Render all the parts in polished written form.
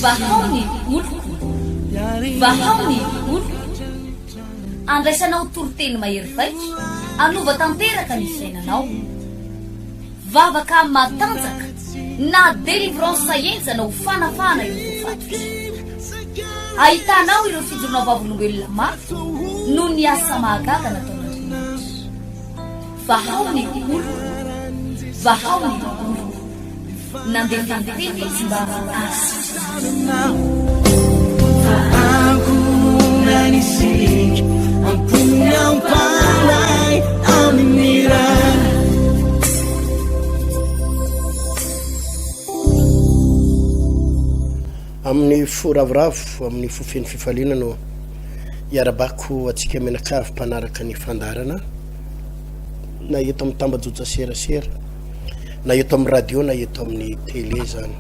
vahaony oloko vahaony oloko andraisanao toroteny mahery vaitra anova tanteraka ny fiainanao vavaka matanjaka na délivrance enzana ho fanafana eo fatotra ahitanao ireo fijorona vavolombelona mafy no ny asa mahagaga nataon'Andriamanitra vahaony oloko vahaony oloko nandefandefeny sy mba anisik ampunyang palay aminira amin'ny foravoravo amin'ny fofeny fifaliana no iarabako atsika menakavy mpanaraka ny fandarana na eto amin'ny tambajoja serasera na eto amin'ny radio na eto amin'ny télé zany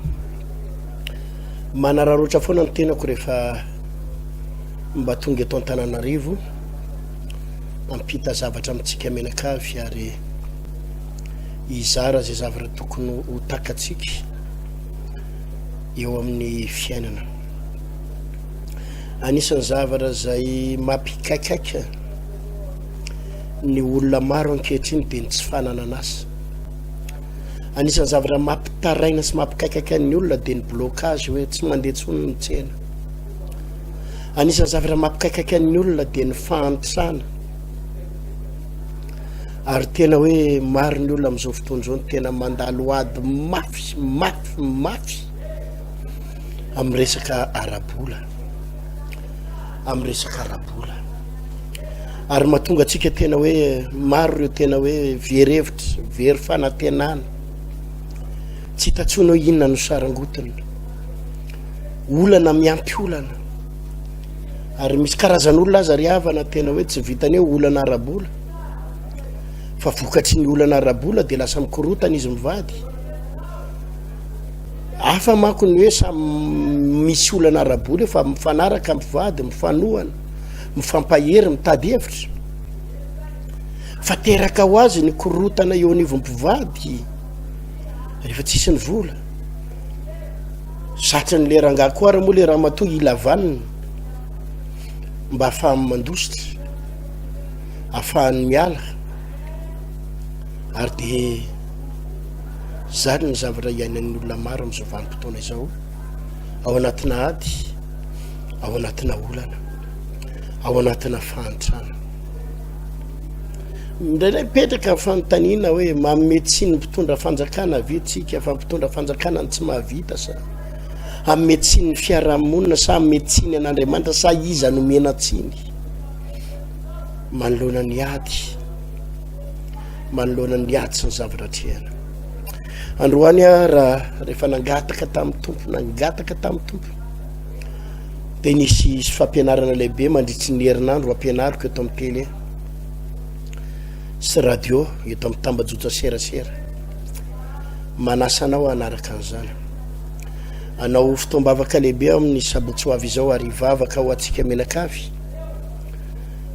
manararoatra foana ny tenako rehefa mba tonga eto Antananarivo ampita zavatra amitsika menakavy ary izara zay zavatra tokony ho takatsika eo amin'ny fiainana anisan'ny zavatra zay mampikaikaika ny olona maro ankehitriny dia tsy fanana an'asa anisan'ny zavatra mampitaraina sy mampikaikaika ny olona dia ny blocage hoe tsy mandeha tsony ny tsena anisan'ny zavatra mampikaikaika ny olona dia ny fahantrana ary tena hoe maro ny olona amin'izao fotoana izao tena mandalo ady mafy amin'ny resaka arabola ary mahatonga atsika tena hoe maro ireo tena hoe verevitra very fanantenana tsy hitantsony hoe inona no sarangotiny olana miampy olana ary misy karazan'olona aza ry havana tena hoe tsy vitany hoe olana arabola fa vokatry ny olana arabola dia lasa mikorotana izy mivady afa manko ny hoe samy misy olana arabola fa mifanaraka mivady mifanohana mifampahery mitady hevitra fa teraka ho azy ny korotana eo anivom-pivady rehefa tsisy ny vola satry ny leranga koa ary moa le raha mahatonga ilavanina mba ahafahany mandositra ahafahany miala ary dia zany ny zavatra iainan'ny olona maro amin'izao vanim-potoana izao ao anatina ady ao anatina olana ao anatina fahantrana indraindray mipetraka fanontaniana hoe mametsiny mpitondra fanjakana vetsika fa mpitondra fanjakana ny tsy mahavita sa ametsiny ny fiarahamonina sa ametsiny an'Andriamanitra sa iza nomena tsiny manoloana ny ady sy ny zavatra trehana androany raha rehefa nangataka tamin'ny tompo dia nisy fampianarana lehibe mandritry ny herinandro ampianariko eto amin'ny télé sy radio eto amin'ny tambajotra serasera manasanao anaraka an'izany anao fotoam-bavaka lehibe amin'ny sabotsy ho avy izao ary vavaka ho atsika menakavy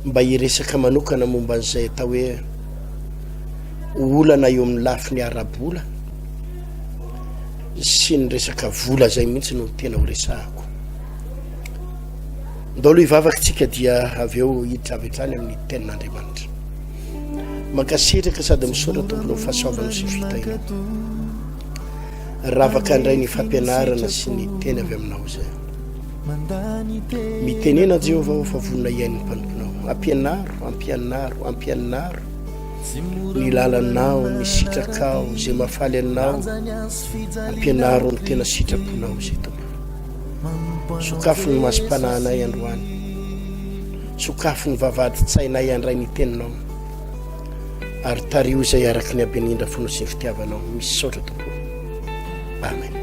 mba hiresaka manokana momba an'izay atao hoe olana eo amin'ny lafiny arabola sy ny resaka vola zay mihitsy no tena ho resahako ndalo hivavaka tsika dia avy eo hiditra avy hatrany amin'ny tenin'Andriamanitra mankasetraka sady misaotra tompony ho fahasoavana sy fitaina ravaka indray ny fampianarana sy ny teny avy aminao zay mitenena Jehovah fa vonona iain'ny mpanomponao ampianaro ny lalanao misitrakao zay mafaly anao ampianaro ny tena sitraponao zay tompo sokafo ny masom-pananay androany sokafo ny vavady-tsainay andray ny teninao ary tario zay araky ny abenindra fono sy ny fitiavanao misaotra tompo amen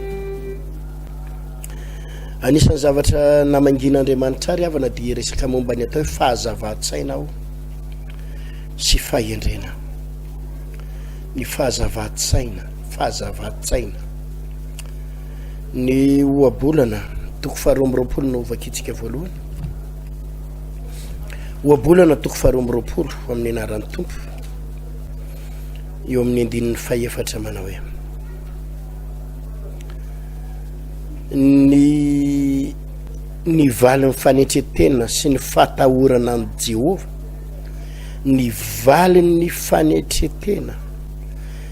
anisan'ny zavatra namangin'Andriamanitra ary havana dia resaka momba ny atao hoe fahazavady-tsainao sy fahendrena ny fahazavady-tsaina ny oabolana toko 220 no vakitsika voalohany oabolana toko 220 amin'ny anaran'ny tompo eo amin'ny 14 manao hoe ny valy fanetretena sy ny fatahorana an Jehova, ny valin'ny fanetretena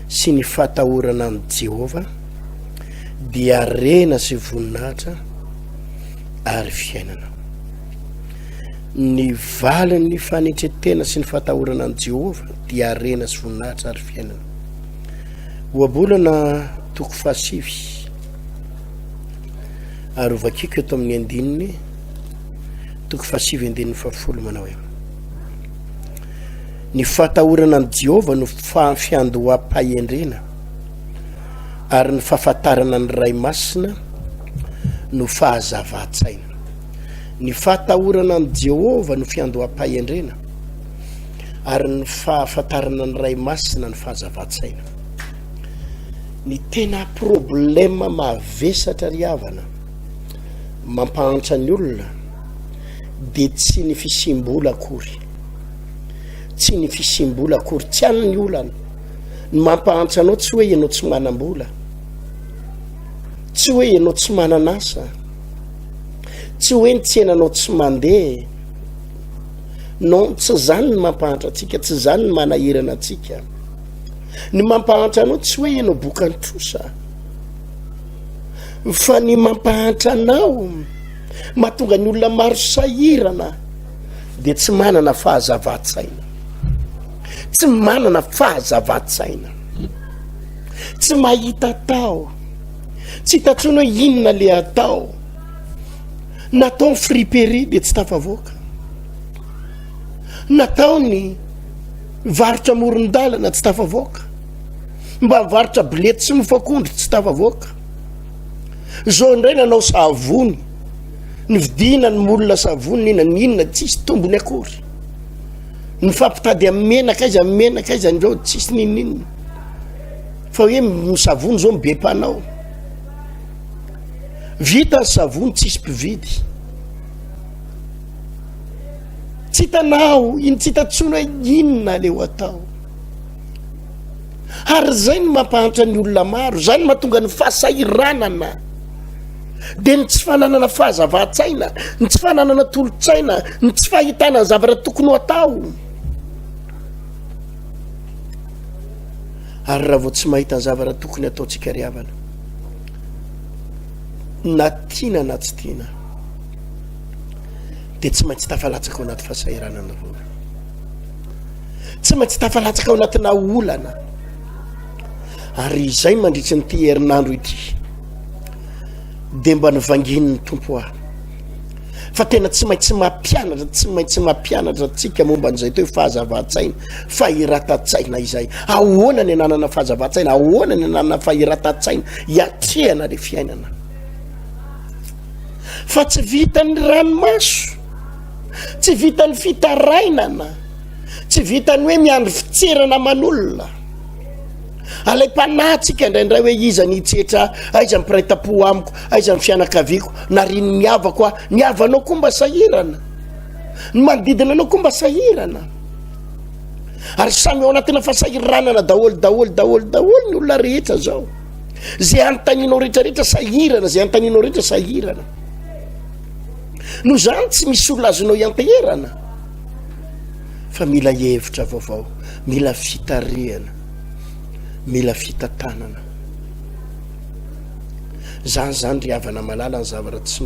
sy ny fatahorana an Jehova dia rena sy voninahitra ary fiainana. Ny valin'ny fanetretena sy ny fatahorana an Jehova dia rena sy voninahitra ary fiainana. Oabolana toko 7 ary ovakiko eto amin'ny andininy toko 7:10 manao hoe ny fatahorana an Jehova no fiandoham-pahendrena ary ny fahafantarana ny ray masina no fahazava-tsaina. Ny fatahorana an Jehova no fiandoham-pahendrena ary ny fahafantarana ny ray masina no fahazava-tsaina. Ny tena problema mavesatra ry havana mampahantra ny olona dia tsy ny fisim-bola akory, tsy ny fisim-bola akory, tsy any ny olana ny mampahantra anao, tsy hoe ianao tsy manam-bola, tsy hoe ianao tsy mananasa, tsy hoe ny tsenanao tsy mandeha. Non, tsy zany ny mampahantra atsika, tsy zany ny manahirana atsika. Ny mampahantra anao tsy hoe ianao bokany trosa, fa ny mampahantra anao mahatonga ny olona maro sahirana dia tsy manana fahazava-tsaina, tsy manana fahazava-tsaina, tsy mahita tao, tsy hitantsony hoe inona le atao, natao ny friperie dia tsy tafavoaka, natao ny varotra moron-dalana tsy tafavoaka, mba varotra bilety sy mifakondro tsy tafavoaka. Zao indray nanao savony, ny vidina ny molona savony inona tsisy tombony akory, ny fampitady amin'ny menaka izy amin'ny menaka izy andreo tsisy ninina, fa hoe misavony zao mibe mpanao, vita ny savony tsisy mpividy, tsy hitanao iny, tsy hitantsony hoe inona leo atao. Ary zay ny mampahantra ny olona maro, zany mahatonga ny fahasahiranana dia ny tsy fananana fahazava-tsaina, ny tsy fananana tolo-tsaina, ny tsy fahitana ny zavatra tokony ho atao. Ary raha vao tsy mahita ny zavatra tokony ataontsika ry havana, na tiana na tsy tiana dia tsy maintsy tafalatsaka ao anaty fahasahiranana roa, tsy maintsy tafalatsaka ao anatina olana. Ary izay mandritra ny ty herinandro ity dia mba nivangin'ny tompo ahy fa tena tsy maintsy mampianatra, tsy maintsy mampianatra tsika momba an'izay teo fahazava-tsaina, fahiratan-tsaina izay. Ahoana ny ananana fahazava-tsaina, ahoana ny ananana fahiratan-tsaina hiatrehana le fiainana. Fa tsy vitan'ny ranomaso, tsy vitan'ny fitarainana, tsy vitany hoe miandry fitserana aman'olona. Alay mpanatsika indraindray hoe iza ny hitsetra, aiza ny mpiray-tam-po amiko, aiza ny fianakaviako, na ry ny havako aho, ny havanao koa mba sahirana, ny manodidina anao koa mba sahirana. Ary samy ao anatina fahasahiranana daholo ny olona rehetra zao. Zay anontanianao rehetrarehetra sahirana, zay anontanianao rehetra sahirana. No zany tsy misy olona azonao ianteherana, fa mila hevitra vaovao, mila fitarihana, mila fitantanana. Zany ry havana malala ny zavatra tsy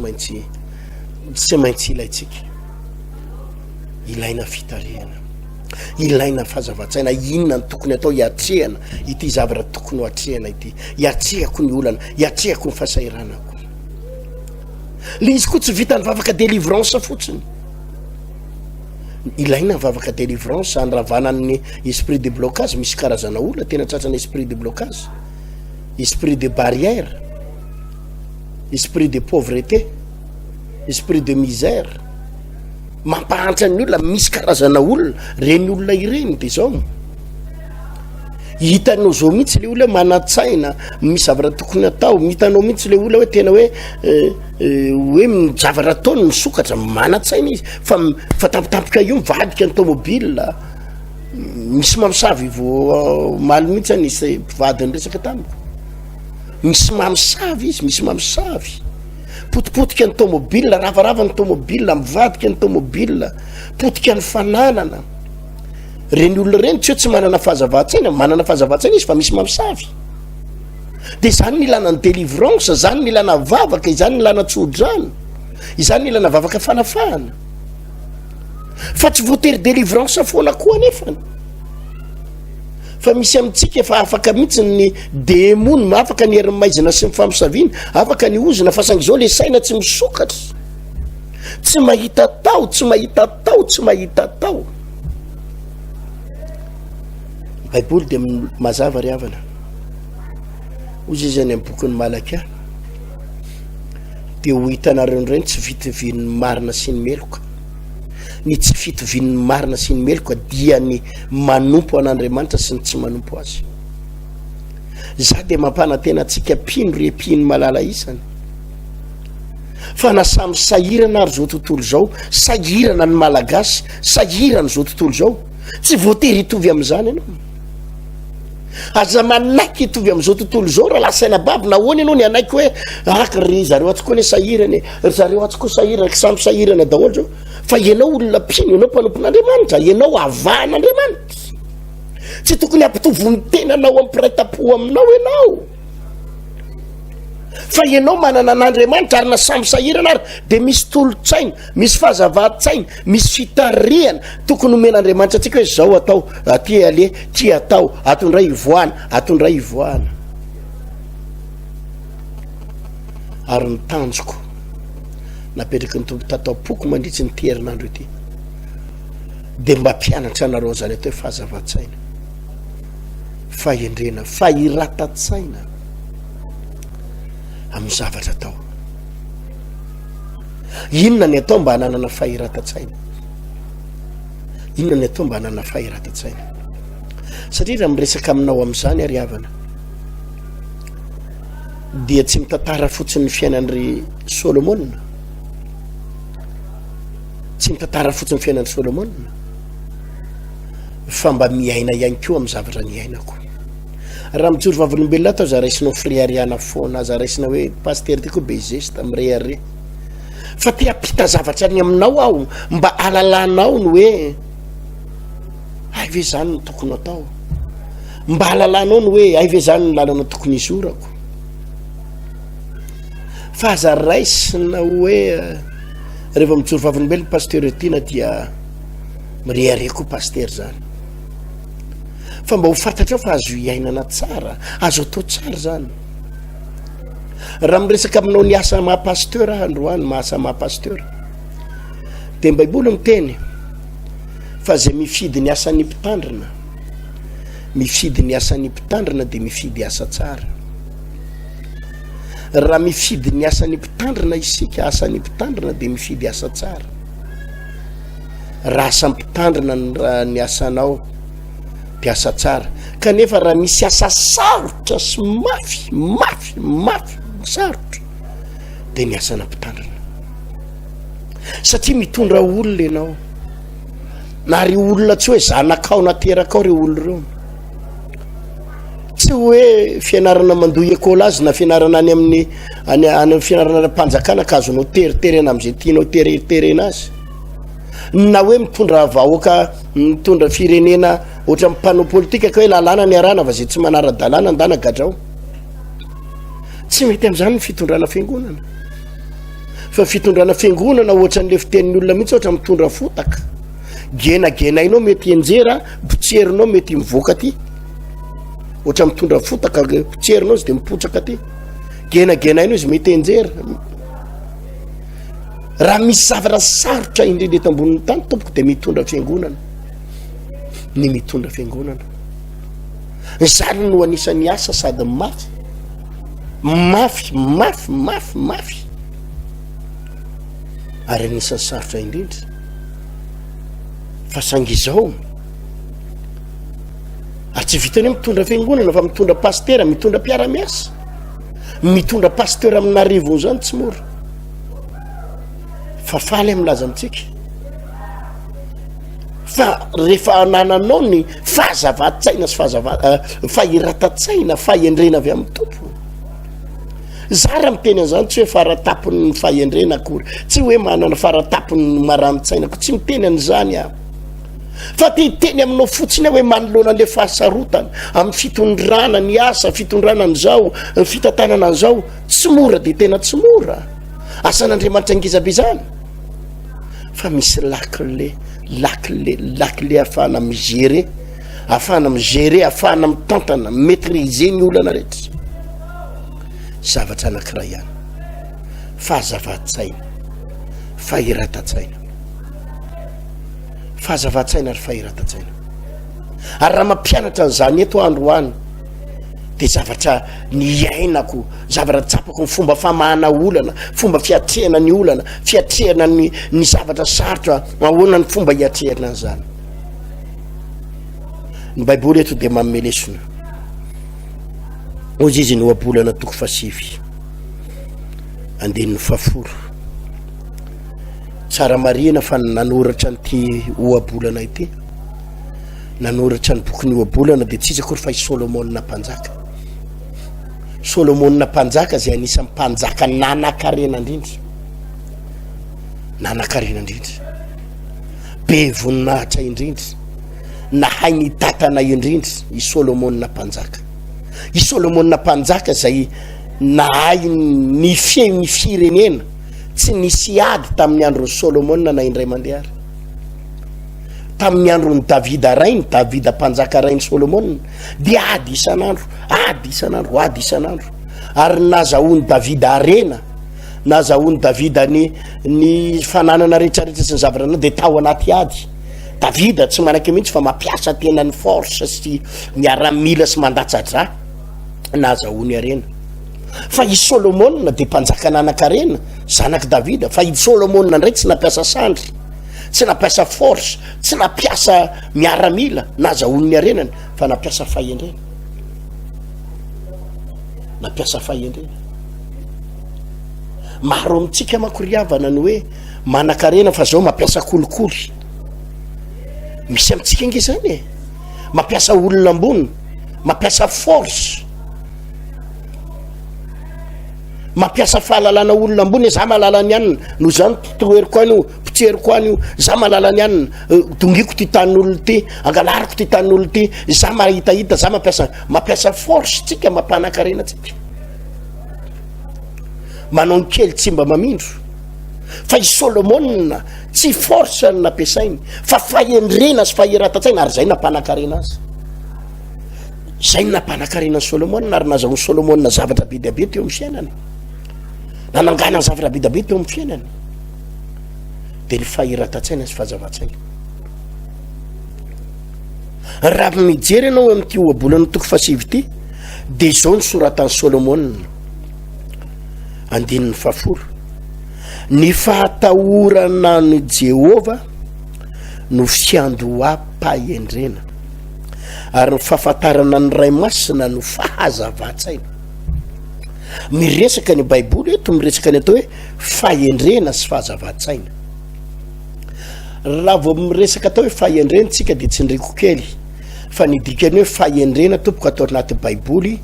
maintsy ilaitsika. Ilaina fitarihana, ilaina fahazava-tsaina, inona ny tokony atao hiatrehana ity zavatra tokony ho atrehana ity, hiatrehako ny olana, hiatrehako ny fahasahiranako. Le izy koa tsy vita ny vavaka délivrance fotsiny, ilaina ny vavaka délivrance andravana ny esprit de blocage. Misy karazana olona tena tratrana esprit de blocage, esprit de barrière, esprit de pauvreté, esprit de misère, mampahantra ny olona. Misy karazana olona, reny olona ireny dia zao hitanao zao mihitsy le olona manatsaina, misy zavatra tokony atao, hitanao mihitsy le olona hoe tena hoe zavatra ataony misokatra, manatsaina izy, fa tampotampoka io mivadika ny tomobile. Misy mamosavy vo maly mihitsy any mpivady ny resaka tamiko, misy mamosavy izy, misy mamosavy potipotika ny tomobila, ravarava ny tomobila, mivadika ny tomobila, potika ny fananana. Reny olona reny tsy manana fahazavatsina, manana fahazavatsina izy fa misy mamosavy. Dia izany ny ilana ny délivrance, izany ny ilana vavaka, izany ny ilana tsodrano, izany ny ilana vavaka fanafahana. Fa tsy voatery délivrance foana koa nefany. Fa misy amintsika efa afaka mihitsy ny démon, afaka ny herin'ny maizina sy ny famosaviana, afaka ny ozina fa saingy izao le saina tsy misokatra, tsy mahita tao, tsy mahita tao, tsy mahita tao. Baiboly dia mazava ry havana. Ozy izy any amin'ny bokin'ny Malaka dia ho hitanareo ireny tsy fitovian'ny marina sy ny meloka. Ny tsy fitovian'ny marina sy ny meloka dia ny manompo an'Andriamanitra sy ny tsy manompo azy. Za dia mampanantena antsika pino ry pino malala isany. Fa na samy sahirana ary zao tontolo zao, sahirana ny malagasy, sahirana zao tontolo zao, tsy voatery hitovy amin'izany ianao. Aza manaiky hitovy amin'izao tontolo zao raha lasaina baby nahoana ianao ny anaiky hoe ry zareo atsy koa ny sahirana, zareo atsy koa sahirana, samy sahirana daholo zao. Fa ianao olona pino, ianao mpanompon'Andriamanitra, ianao avahan'Andriamanitra. Tsy tokony hampitovy ny tenanao ampiraitam-po aminao ianao. Fa ianao manana an'Andriamanitra ary na samy sahirana ary dia misy tolotsaina, misy fahazavahan-tsaina, misy fitarihana tokony omen'Andriamanitra antsika hoe zao atao, aty ale, ty atao, atondray ivoana, atondray ivoana. Ary ny tanjoko napetraky ny tombo tatao-poko mandritsy ny herinandro ity dia mba mpianatra anareo zany atao hoe fahazavahan-tsaina, fahendrena, fahiratan-tsaina amin'ny zavatra atao. Inona ny atao mba hananana fahiratan-tsaina? Inona ny atao mba hananana fahiratan-tsaina? Satria raha miresaka aminao amin'izany ary havana dia tsy mitantara fotsiny ny fiainan'ry Solomona, tsy mitantara fotsiny ny fiainan'ry Solomona, fa mba miaina ihany koa amin'ny zavatra niainako. Raha mijoro vavolombelona atao za raisinao friariana foana, za raisina hoe paster ty koa bezesta mirehare, fa te ampita zavatra ny aminao aho mba alalanao ny hoe ay ve zany no tokony atao, mba alalanao ny hoe ay ve zany ny lalana tokony izorako. Fa aza raisina hoe rehefa mijoro vavolombelona paster tiana dia mirehare koa paster zany, fa mba ho fantatra fa azo iainana tsara, azo atao tsara zany. Raha miresaka aminao ny asa maha-pasteur androany, mahasa maha-pasteur dia ny Baiboly miteny fa zay mifidy ny asan'ny mpitandrina, mifidy ny asan'ny mpitandrina dia mifidy asa tsara. Raha mifidy ny asan'ny mpitandrina isika, asan'ny mpitandrina dia mifidy asa tsara. Raha asa mpitandrina ny asanao dia asa tsara. Kanefa raha misy asa sarotra sy mafy sarotra dia ny asana mpitandrina. Satria mitondra olona ianao, na ry olona tsy hoe zanakao naterakao ry olona reo, tsy hoe fianarana mandohy ekôla azy na fianarana any amin'ny fianarana mpanjakana ka azonao teriterena amin'izay tianao teriterena azy, na hoe mitondra vahoaka, mitondra firenena ohatra mpanao politika ka hoe lalàna ny arana fa zay tsy manara-dalàna andana gadrao. Tsy mety amin'izany ny fitondrana fiangonana. Fa fitondrana fiangonana ohatra n'le fitenin'ny olona mihitsy, ohatra mitondra fotaka, genagenainao mety enjera, potserinao mety mivoaka aty. Ohatra mitondra fotaka, potserinao izy dia mipotsaka aty, genagenainao izy mety enjera. Raha misy zavatra sarotra indrindra eto ambonin'ny tany tompoko dia mitondra fiangonana, ny mitondra fiangonana. Izany no anisan'ny asa sady mafy ary anisan'ny sarotra indrindra. Fa saingy izao tsy vitany hoe mitondra fiangonana fa mitondra paster, mitondra mpiara-miasa, mitondra paster amin'ny arivony zany tsy mora. Fa faly milaza amintsika fa rehefa anananao ny fahazavahan-tsaina sy fahiratan-tsaina, fahendrena avy amin'ny tompo, zara miteny an'izany tsy hoe faratapony ny fahendrena akory, tsy hoe manana faratapony ny maranitsainako, tsy miteny an'izany aho fa teny aminao fotsiny hoe manoloana le fahasarotana amin'ny fitondrana ny asa, fitondrana n'izao, fitantanana an'izao, tsy mora de tena tsy mora, asan'Andriamanitra angizabe zany, fa misy lakile ahafahana migere, ahafahana mitantana, maîtriser ny olana rehetra. Zavatra anankiray ihany, fahazava-tsaina, fahiran-tsaina, fahazava-tsaina ary fahiran-tsaina. Ary raha mampianatra an'izany eto androany de zavatra ny ainako, zavatra tsapako ny fomba famahana olana, fomba fiatrehana ny olana, fiatrehana ny zavatra sarotra, ahoana ny fomba hiatrehana an'izany. Ny baiboly eto de manome lesona. Ozy izy ny oabolana toko 7 andininy 4. Tsara marina fa nanoratra n'ity oabolana ity, nanoratra ny boky ny oabolana de tsy izy akory fa i Solomona mpanjaka. Solomona mpanjaka zay anisan'ny mpanjaka nanan-karena indrindra, nanan-karena indrindra, be voninahitra indrindra, nahay ny tatana indrindra i Solomona mpanjaka. I Solomona mpanjaka zay nahay ny firenena, tsy nisy ady tamin'ny andron'ny Solomona na indray mandeha ary. Tamin'ny andron'ny Davida rainy, Davida mpanjaka rainy Solomona, dia ady isan'andro, ary nazahoany Davida arena, nazahoany Davida ny fananana rehetrarehetra sy ny zavatra de tao anaty ady. Davida tsy manaky mihitsy fa mampiasa tena ny force sy miaramila sy mandatsatra, nazahoany arena. Fa i Solomona de mpanjaka nanan-karena, zanaky Davida, fa i Solomona ndray tsy nampiasa sandry, tsy nampiasa force, tsy nampiasa miaramila, nazahoany ny arenany, fa nampiasa fahendrena. Nampiasa fahendrena. Maro amintsika makoriavana ny hoe manan-karena fa zao mampiasa kolikoly. Misy amintsika inge zany e, mampiasa olona ambony, mampiasa force, mampiasa fahalalana olona ambony, za malalany ihany no zany toeriko anio, potseriko anio, za malalany ihany, dongiko ty tanin'olona ty, angalariko ty tanin'olona ty, za mahitahita, za mampiasa force tsika, mampanan-karena tsika, manao ny kely tsy mba mamindro. Fa i Solomona tsy force ny nampiasainy, fa fahendrena sy fahiran-tsaina, ary zay nampanan-karena azy. Zay nampanan-karena Solomona, ary nazahoany Solomona zavatra be dia be teo amin'ny fiainany, nanangana zavatra be dia be teo amin'ny fiainany, de ny fahiran-tsaina sy fahazava-tsaina. Raha mijery ianao amin'ity oabolana toko 7 ity, de zao ny soratany Solomona andininy 4. Ny fahatahorana ny Jehova no fiandoham-pahendrena, ary ny fahafantarana ny ray masina no fahazava-tsaina. Miresaka ny baiboly eto, miresaka ny atao hoe fahendrena sy fahazava-tsaina. Raha vao miresaka atao hoe fahendrena tsika de tsy ndriko kely, fa ny dikany hoe fahendrena tompoko atao anaty baiboly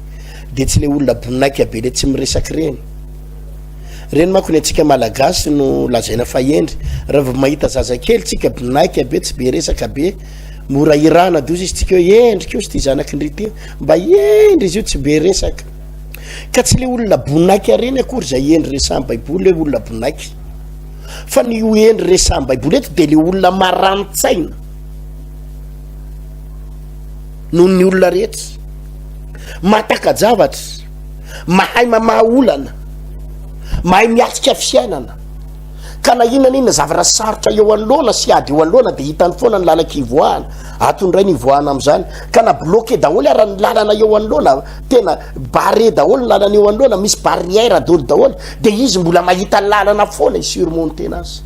de tsy le olona boninaiky be le tsy miresaky reny. Reny manko ny antsika malagasy no lazaina fahendry, raha vao mahita zazakely tsika boninaiky be, tsy be resaka be, mora irana dozy izy tsika hoe endrika io sy ty zanaky ndrity, mba endry izy io tsy be resaka. Ka tsy le olona boninaiky reny akory zay endry resahan'ny baiboly le olona boninaiky, fa ny endry resahan'ny baiboly eto de le olona maranitsaina noho ny olona rehetra, mahataka-javatra, mahay mamaha olana, mahay miatrika fiainana, ka na inona zavatra sarotra eo anoloana sy ady eo anoloana de hitany foana ny lalaka ivoahana, atondray ny ivoahana am'izany, ka na bloqué daholo ara ny lalana eo anoloana, tena barré daholo ny lalana eo anoloana, misy barrière daholo daholo, de izy mbola mahita lalana foana isurmonter azy.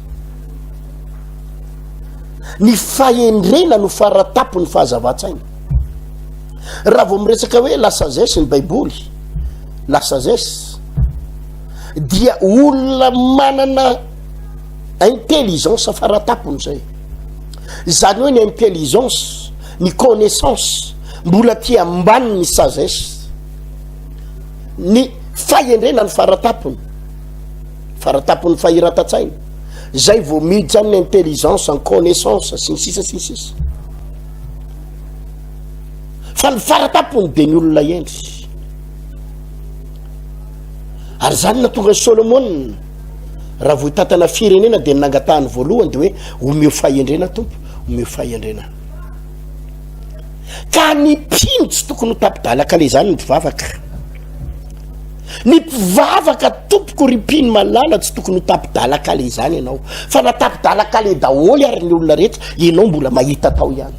Ny fahendrena no faratapo ny fahazava-tsaina. Raha vao miresaka hoe la sagesse ny baiboly, la sagesse dia olona manana intelligence faratapony zay, zany hoe ny intelligence, ny connaissance mbola ty ambany ny sagesse, ny fahendrena ny faratapony fahiratatsaina zay vao miditra amin'ny intelligence en connaissance sy ny sisa sy ny sisa fa ny faratapony de ny olona endry ary zany natonga Solomon raha vo tatana firenena de nangatahany voalohany de hoe omeo fahendrena tompo omeo fahendrena ka ny mpino tsy tokony ho tapidalaka le zany ny mpivavaka tompoko ripiny malala tsy tokony ho tapidalaka le zany ianao fa natapidalaka le daholy ary ny olona rehetra ianao mbola mahita tao ihany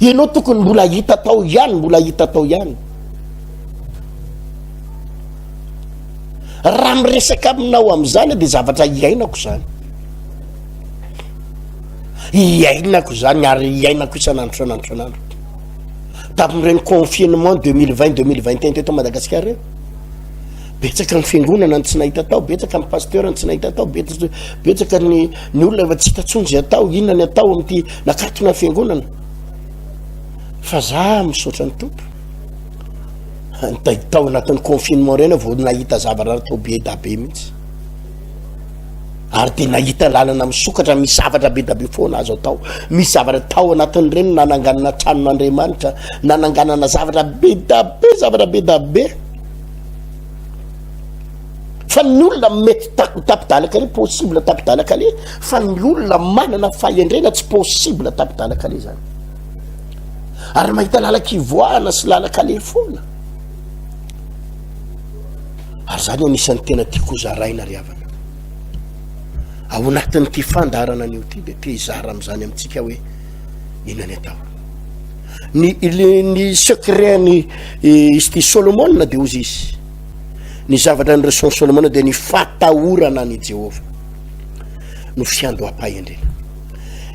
ianao tokony mbola hita tao ihany raha miresaka aminao am'izany de zavatra iainako zany ary iainako isanandro tamin'ireny confinement 2020-2021 teto Madagasikara reny betsaka ny fiangonana ny tsy nahita tao betsaka ny pasteur ny tsy nahita tao betsaka ny olona efa tsy hitatsonjy atao inona ny atao amty nakatona fiangonana fa za misaotra ny tompo tao anatin'ny confinement reny vao nahita zavatra tao be dabe mihitsy ary de nahita lalana misokatra misy zavatra be dabe foana azo atao misy zavatra tao anatin'ireny nananganana tranon'Andriamanitra nananganana zavatra be dabe fa ny olona mety tapidalaka le possible tapidalaka le fa ny olona manana fahendrena tsy possible tapidalaka le zany ary mahita lalaka ivoahana sy lalaka le foana ary zany anisan'ny tena tiako zaraina ry havana ao anatin'ity fandarana an'io ty de te hizara am'izany amintsika hoe inany atao ny secret ny izy ty Solomon de ozy izy ny zavatra ny reson Solomon de ny fatahorana ny Jehova no fiandoham-pahendrena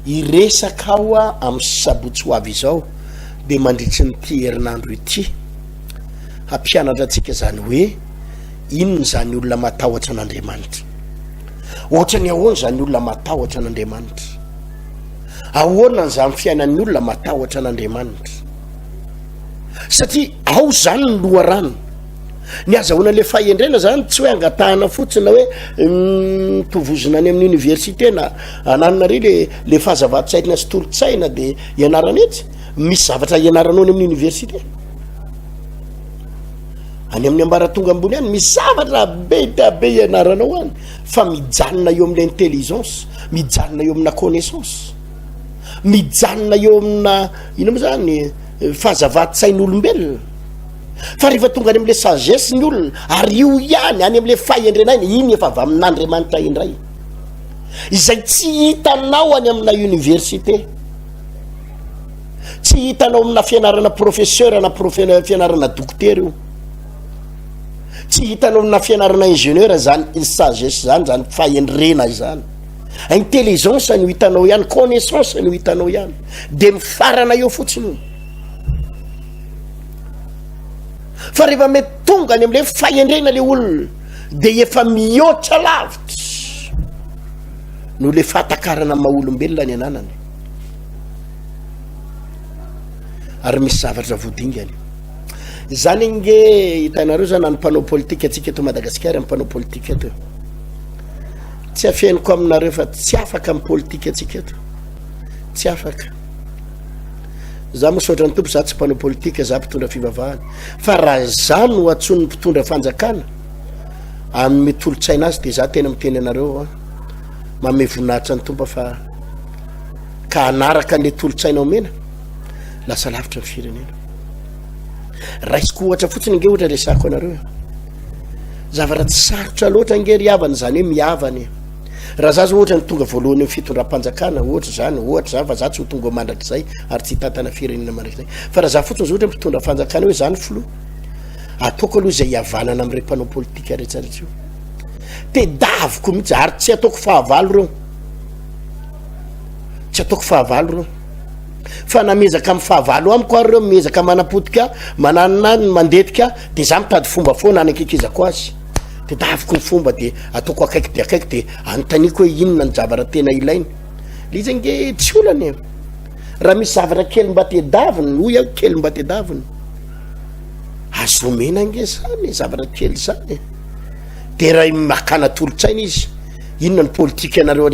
iresaka ao amin'ny sabotsy ho avy izao de mandritry nyty herinandro ity hampianatra antsika zany hoe inony zany olona matahotra an'Andriamanitra ohatrany ahoana zany olona matahotra an'Andriamanitra ahoana zany fiainan'ny olona matahotra an'Andriamanitra satria ao zany ny loharano ny azahoana le fahendrena zany tsy hoe angatahana fotsiny na hoe tovozina any amin'ny université na ananana ry le fahazavatsaina sy tolotsaina de ianarana etsy misy zavatra ianaranao any amin'ny université any amin'ny ambaratonga ambony any misy zavatra be dabe ianaranao any fa mijanona eo amin'la intelligence mijanona eo amina connaissance mijanona eo amina ino mo zany fahazavatsain'olombelona fa rehefa tonga any am'le sagesse ny olona ary io ihany any am'le fahendrena iny iny efa avy amin'Andriamanitra indray izay tsy hitanao any amina université tsy hitanao amina fianarana professeur na fianarana docteur io tsy hitanao amina fianarana ingénieur zany sagesse zany fahendrena zany intelligence ny hitanao ihany connaissance ny hitanao ihany de mifarana eo fotsiny fa rehefa mety tonga any am'le fahendrena le olona de efa mihoatra lavitra no le fahatakarana maha-olombelona ny ananany ary misy zavatra voadingany zany nge hitanareo zany any mpanao politika atsika eto Madagasikara mpanao politika eto tsy afianiko aminareo fa tsy afaka amin'ny politika atsika eto tsy afaka za misaotra ny tompo za tsy mpanao politika za mpitondra fivavahana fa raha za no atsony mpitondra fanjakana amin'ny tolotsaina azy de za tena miteny anareo mame voninahitra ny tompo fa ka anaraka le tolotsainao mena lasa lavitra ny firenena raisiko ohatra fotsiny nge ohatra resako anareo zavatra tsy sarotra loatra nge ry havany zany hoe mihavany raha za zo ohatra ny tonga voalohany amin'ny fitondram-panjakana ohatra zany fa za tsy ho tonga mandrak'izay ary tsy hitatana firenena mandrak'izay fa raha za fotsiny zo ohatra mpitondra fanjakana hoe zany filoha ataoko aloha zay hiavanana am'ire mpanao politika rehetrarehetra io te daviko mihitsy ary tsy ataoko fahavalo reo tsy ataoko fahavalo reo fa namezaka amin'ny fahavalo amiko ary reo miezaka manapotika mananany mandetika de za mitady fomba foana anakikizako azy de daviko ny fomba de ataoko akaiky de anontaniko hoe inona ny zavatra tena ilainy le izy nge tsy olany raha misy zavatra kely mba te daviny hoy aho kely mba te daviny azomena nge zany zavatra kely zany de raha makana tolotsaina izy inona ny politika anareo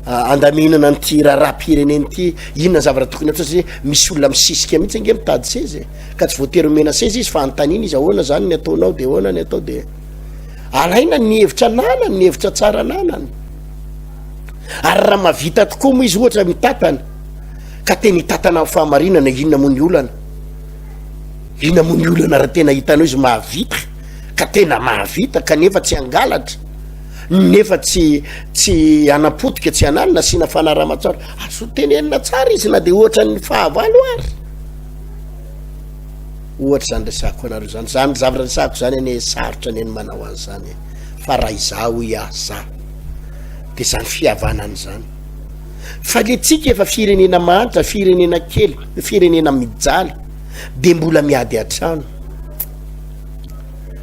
andaminana nyty raharaha-pireneny ty inona zavatra tokony atao satria misy olona misisika mihitsy nge mitady sezy ka tsy voatery mena sezy izy fa antanina izy ahoana zany ny ataonao de ahoana ny atao de alaina ny hevitra nanany ny hevitra tsara nanany ary raha mavita tokoa moa izy ohatra mitatana ka tena hitatana amin'ny fahamarinana inona moa ny olana inona moa ny olana raha tena hitanao izy mahavita ka tena mahavita kanefa tsy angalatra nefa tsy anapotika tsy ananina sina fanaramatsara azo tenenina tsara izy na de ohatra ny fahavalo ary ohatra zany resako anareo zany zany zavatra resako zany ane sarotra any eny manao an'zany fa raha izaho iasa de zany fihavanany zany fa le tsika efa firenena mahantra firenena kely firenena mijaly de mbola miady atrano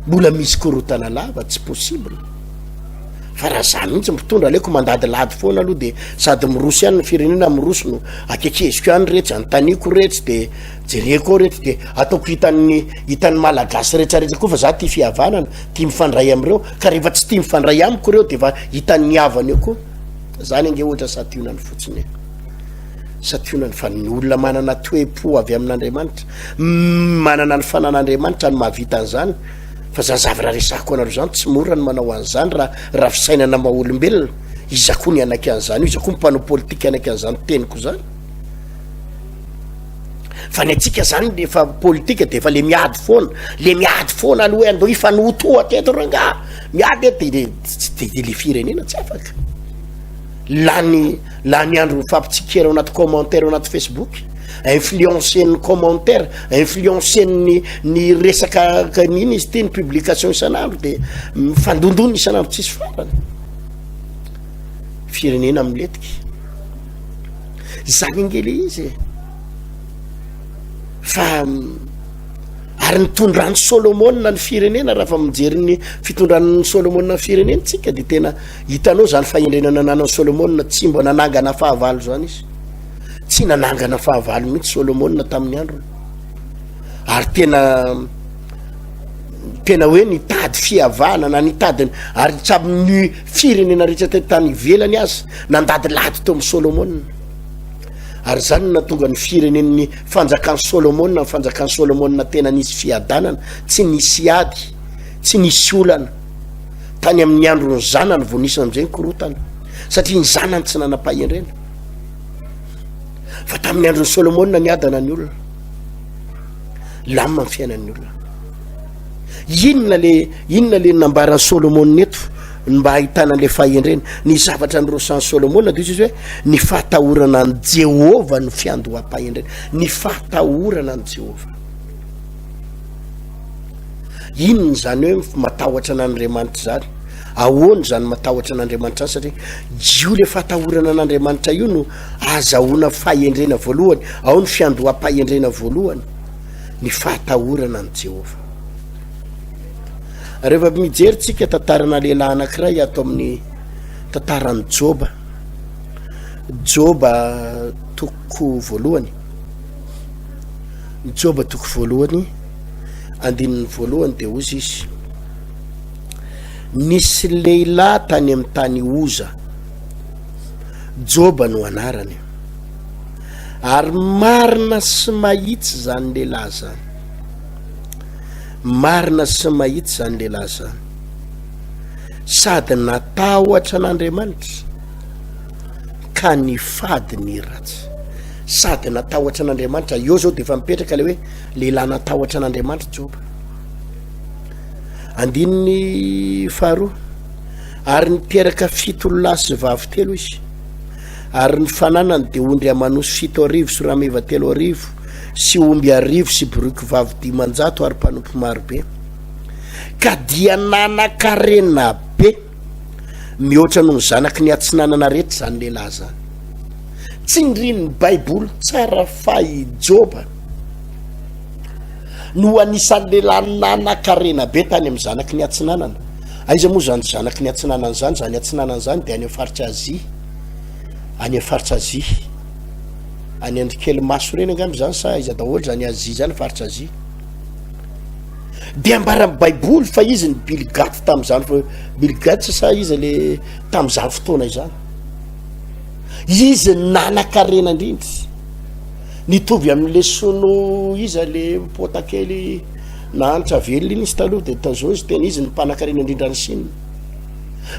mbola misy korotana lava tsy possible fa raha za mihitsy mpitondra aleko mandady lady foana aloha de sady miroso ihany ny firenena miroso no akekeziko ihany retsy antaniko retsy de jereko retsy de ataoko hitan'ny malagasy rehetrarehetra koa fa za ty fihavanana tia mifandray am'ireo ka rehefa tsy tia mifandray amiko reo de fa hitan'ny havany eo koa zany ange ohatra sationany fotsiny sationany fa ny olona manana toe-po avy amin'Andriamanitra manana ny fanan'Andriamanitra ny mahavita an'zany fa zany zavatra resako anareo zany tsy mora ny manao an'zany raha fisainana maha-olombelona iza koa ny anaky an'zany iza koa mpanao politika anaky an'zany teniko zany fa ny atsika zany defa politika de fa le miady foana aloha andao ifanotoa teto ranga miady et de le firenena tsy afaka lany andro fampitsikera ao anaty commentaire ao anaty Facebook influencen'ny commentaire influencen'ny ny resaka niny izy ty ny publication isan'andro de mifandondona isan'andro tsisy farany firenena amiletiky zany ngele izy fa ary nitondrany Solomona ny firenena raha fa mijery ny fitondran'ny Solomona ny firenena tsika de tena hitanao zany fahendrenana nanan'ny Solomona tsy mbo nanangana fahavalo zany izy tsy nanangana fahavalo mihitsy Solomona tamin'ny andro ary tena hoe nitady fihavanana nitady ary tsamin'ny firenena rehetra tany ivelany azy nandady lady teo amin'ny Solomona ary zany natonga ny firenen'ny fanjakan'ny Solomona tena nisy fiadanana tsy nisy ady tsy nisy olana tany amin'ny andro ny zanany vao nisy am'izay nykorotana satria ny zanany tsy nanam-pahendrena fa tamin'ny andro ny Solomona ny adana ny olona lamma ny fiainan'ny olona inona le nambaran'ny Solomona eto mba ahitana le fahendrena ny zavatra nyrosan'ny Solomona de izy hoe ny fahatahorana ny Jehova ny fiandoham-pahendrena ny fahatahorana ny Jehova inony zany hoe matahotra an'Andriamanitra zany ahoany zany matahotra an'Andriamanitra zany satria io le fahatahorana an'Andriamanitra io no azahoana fahendrena voalohany ao ny fiandoham-pahendrena voalohany ny fahatahorana ny Jehova rehefa mijery tsika tantarana lehilahy anankiray ato amin'ny tantarany Joba toko voalohany andininy voalohany de ozy izy nisy lehilahy tany amin'ny tany Oza Joba no anarany ary marina sy mahitsy zany lehilahy zany marina sy mahitsy zany lehilahy zany sady natahotra an'Andriamanitra ka ny fady ny ratsy sady natahotra an'Andriamanitra eo zao de efa mipetraka le hoe lehilahy natahotra an'Andriamanitra Joba andininy faharoa ary niteraka 7 lahy sy vavy 3 izy ary ny fananany de ondry amanosy 7 sy rameva 3 sy omby 1 sy boriky vavy 500 ary mpanompo marobe ka dia nanakarena be mihoatra noho ny zanaky ny atsinanana rehetra zany lehilahy zany tsy niriny Baiboly tsara fay Joba no anisan'ny lehilahy nanakarena be tany amin'ny zanaky ny atsinanana aiza moa zany zanaky ny atsinanana zany atsinanana zany de any faritra Azia any andrikely maso reny angamby zany sa iza daholo zany Azia zany faritra Azia de ambara amin'ny baiboly fa izy ny Bilgaty tamin'izany fa Bilgaty sa izy le tamin'izany fotoana izany izy nanan-karena indrindra nitovy amin'le sono izy le potakely nahanitra velona iny izy taloha de tazao izy tena izy ny mpanan-karena indrindra ny Chine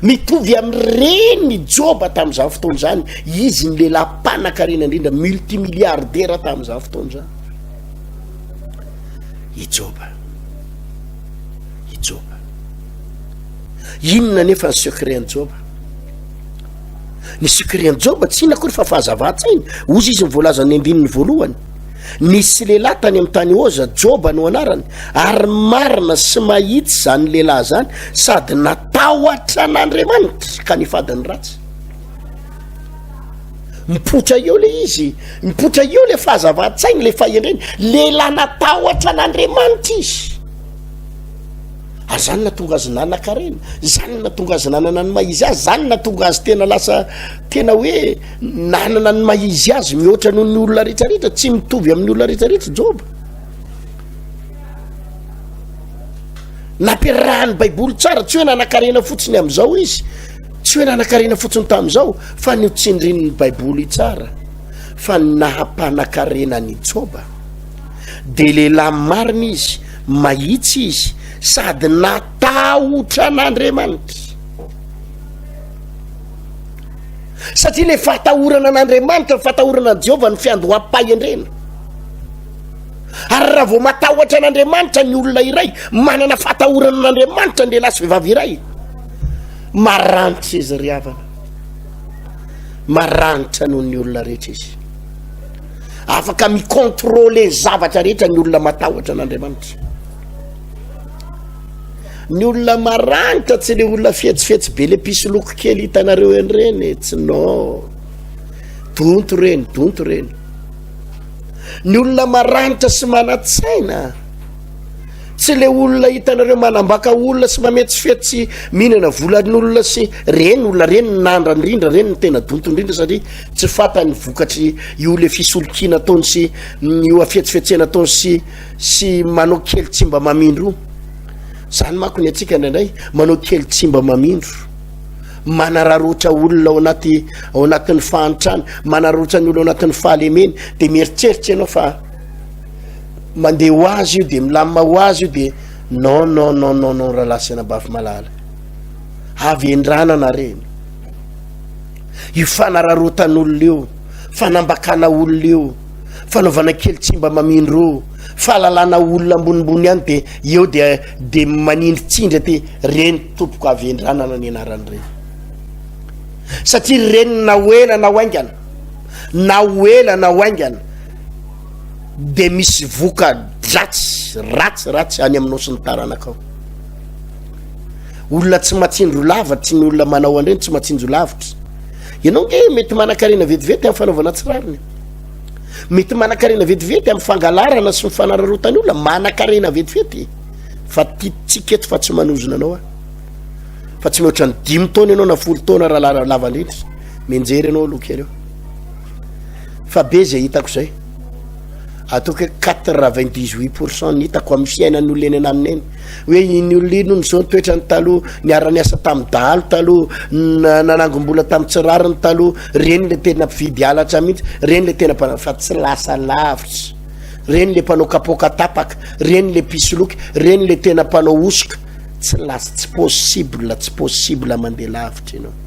mitovy amin'ireny Joba tamin'izany fotoana zany izy ny lehilahy mpanan-karena indrindra multimilliardaire tamin'izany fotoana zany i Joba inona nefa ny secret-ny Joba ny secret-ny Joba tsy inona akory fa fahazava-tsainy ozy izy nyvoalaza ny andininy voalohany nisy lehilahy tany amin'ny tany Oza Joba no anarany ary marina sy mahitsy zany lehilahy zany sady natahotra n'Andriamanitra ka nifadiny ratsy mipotra eo le izy mipotra eo le fahazava-tsainy le fahendreny lehilahy natahotra n'Andriamanitra izy ary zany natonga azy nanan-karena zany natonga azy nanana ny maizy azy zany natonga azy tena lasa tena hoe nanana ny maizy azy mihoatra noho ny olona rehetrarehetra tsy mitovy amin'ny olona rehetrarehetra Joba nampiarahany baiboly tsara tsy hoe nanan-karena fotsiny amin'izao izy tsy hoe nanan-karena fotsiny tamin'izao fa niotsindrin'ny baiboly tsara fa nahampanan-karena ny Joba de lehilahy marina izy mahitsy izy sady natahotra n'Andriamanitra satria le fatahorana n'Andriamanitra fatahorana Jehova ny fiandoham-pahendrena ary raha vao matahotra n'Andriamanitra ny olona iray manana fatahorana n'Andriamanitra ny lehilahy sy vehivavy iray maranitra izy ry havana maranitra noho ny olona rehetra izy afaka mikontrôle zavatra rehetra ny olona matahotra n'Andriamanitra ny olona maranitra tsy le olona fetsifetsy be le pisoloko kely hitanareo en'ireny tsy no donto reny ny olona maranitra sy manatsaina tsy le olona hitanareo manambaka olona sy mametsifetsy mihinana volan'olona sy reny olona reny nandra indrindra reny ny tena donto indrindra satria tsy fatany vokatry io le fisolokiana ataony sy io afetsifetsena ataony sy manao kely tsy mba mamindro zany manko ny atsika indraindray manao kely tsy mba mamindro manararoatra olona ao anatin'ny fahantrana manararoatra ny olona ao anatin'ny fahalemeny de mieritreritra ianao fa mandeha ho azy io de milamina ho azy io de non raha lasina bafy malala avy endranana reny io fanararotan'olona io fanambakana olona io fanaovana kely tsy mba mamindro fahalalana olona ambonimbony ihany de eo de manindry tsindra ty reny tompoko avy endranana ny anarany reny satria reny na oela na oaingana de misy voka ratsy any aminao sy ny taranakao olona tsy matsindro lavatra ny olona manao andreny tsy matsindro lavitra ianao nge mety manan-karena vetivety amin'ny fanaovana tsirariny mety manan-karena vetivety amin'ny fangalarana sy ny fanararotany olona manan-karena vetivety fa tsika eto fa tsy manozona anao fa tsy mihoatra ny 5 taona ianao na 10 taona raha lavandrindry menjery ianao aloka ireo fa be zay hitako zay ataoko 98% ny hitako amin'ny fiainan'olona eny anaminy eny hoe iny olona ino ny zao nitoetra ny taloha niara niasa tamin'ny dahalo taloha nanangom-bola tamin'ny tsirariny taloha reny le tena mpividy alatra mihitsy reny le tena fa tsy lasa lavitra reny le mpanao kapoka tapaka reny le pisoloky reny le tena mpanao osoka tsy lasa tsy possible mandeha lavitra ianao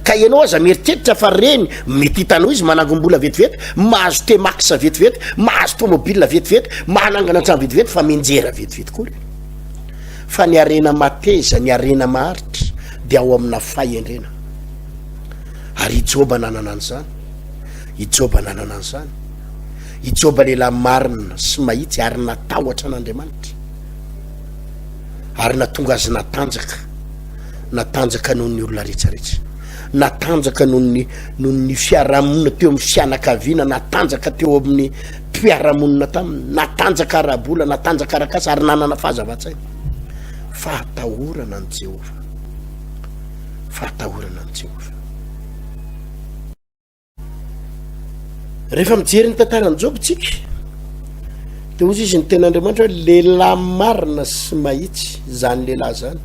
ka ianao aza mieritreritra fa reny mety hitanao izy manangom-bola vetivety mahazo temaksa vetivety mahazo tomobile vetivety manangana trano vetivety fa menjera vetivety koa fa ny arena mateza ny arena maharitra de ao amina fahendrena ary Joba nanana an'izany Joba lehilahy marina sy mahitsy ary natahotra n'Andriamanitra ary natonga azy natanjaka noho ny olona rehetrarehetra natanjaka noho ny fiarahamonina teo amin'ny fianakaviana natanjaka teo amin'ny mpiarahamonina taminy natanjaka arabola natanjaka arakasa ary nanana fahazava-tsaina fahatahorana ny Jehova rehefa mijery ny tantarany Joba tsika de ozy izy ny ten'Andriamanitra hoe lehilahy marina sy mahitsy zany lehilahy zany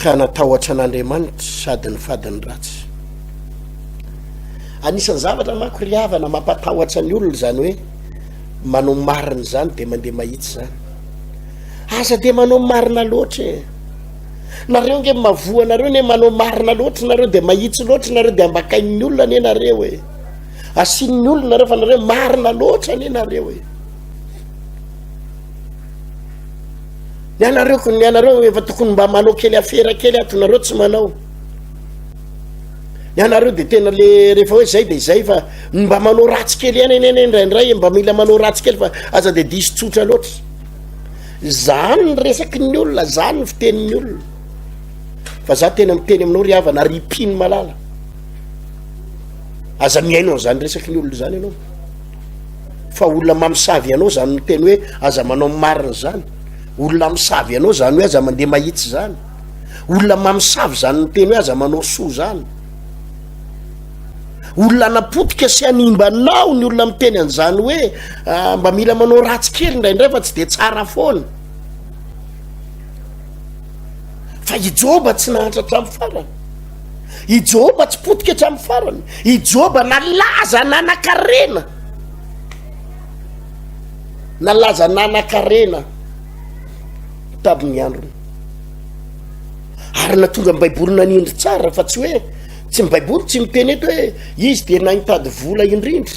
ka natahotra an'Andriamanitra sady ny fadiny ratsy. Anisan'ny zavatra manko riavana mampatahotra ny olona zany hoe manao marina zany de mandeha mahitsy zany. Asa de manao marina loatra e. Nareo nge mavoa nareo ne manao marina loatra nareo de mahitsy loatra nareo de ambakain'ny olona ne nareo e. Asian'ny olona nareo fa nareo marina loatra ne nareo e. Ny anareo efa tokony mba manao kely afera kely ato nareo tsy manao. Ny anareo de tena le rehefa hoe zay de zay fa mba manao ratsy kely ihany eny indraindray mba mila manao ratsy kely fa aza de diso tsotra loatra. Zany ny resaky ny olona, zany ny fitenin'ny olona. Fa za tena miteny aminao ry havana ripiny malala. Aza miainao zany resaky ny olona zany ianao. Fa olona mamosavy anao zany miteny hoe aza manao marina zany. Olona misavy anao zany hoe aza mandeha mahitsy zany. Olona mamosavy zany miteny hoe aza manao soa zany. Olona napotika sy animbanao ny olona miteny an'izany hoe mba mila manao ratsy kely indraindray fa tsy de tsara foana. Fa i Joba tsy nahatra hatramin'ny farany. I Joba tsy potika hatramin'ny farany. I Joba nalaza nanan-karena. Nalaza nanan-karena tamin'ny androny. Ary natonga ny baiboly nanindry tsara fa tsy hoe tsy ny baiboly tsy miteny eto hoe izy dia nahitady vola indrindra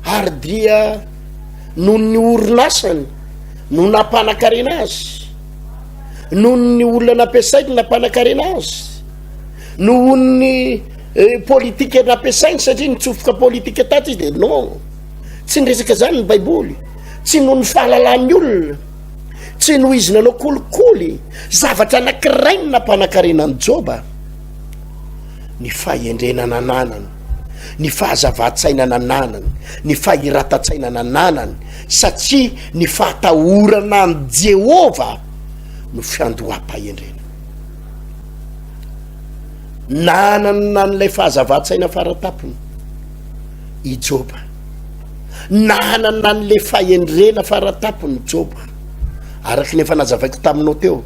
ary dia noho ny orinasany no nampanakarena azy, noho ny olona nampiasainy nampanakarena azy, noho ny politika nampiasainy satria nitsofoka politika taty izy dia non, tsy niresaka zany ny baiboly, tsy noho ny fahalalan'ny olona, tsy noho izy nanao kolikoly, zavatra anankiray ny nampanakarena ny Joba. Ny fahendrenana nanany, ny fahazava-tsaina nanany, ny fahiratantsaina nanany, satria ny fahatahorana ny Jehova no fiandoham-pahendrena. Nanana n'ilay fahazava-tsaina faratapony i Joba, nanana n'ilay fahendrena faratapony Joba, araky nefa nazavaiko taminao teo.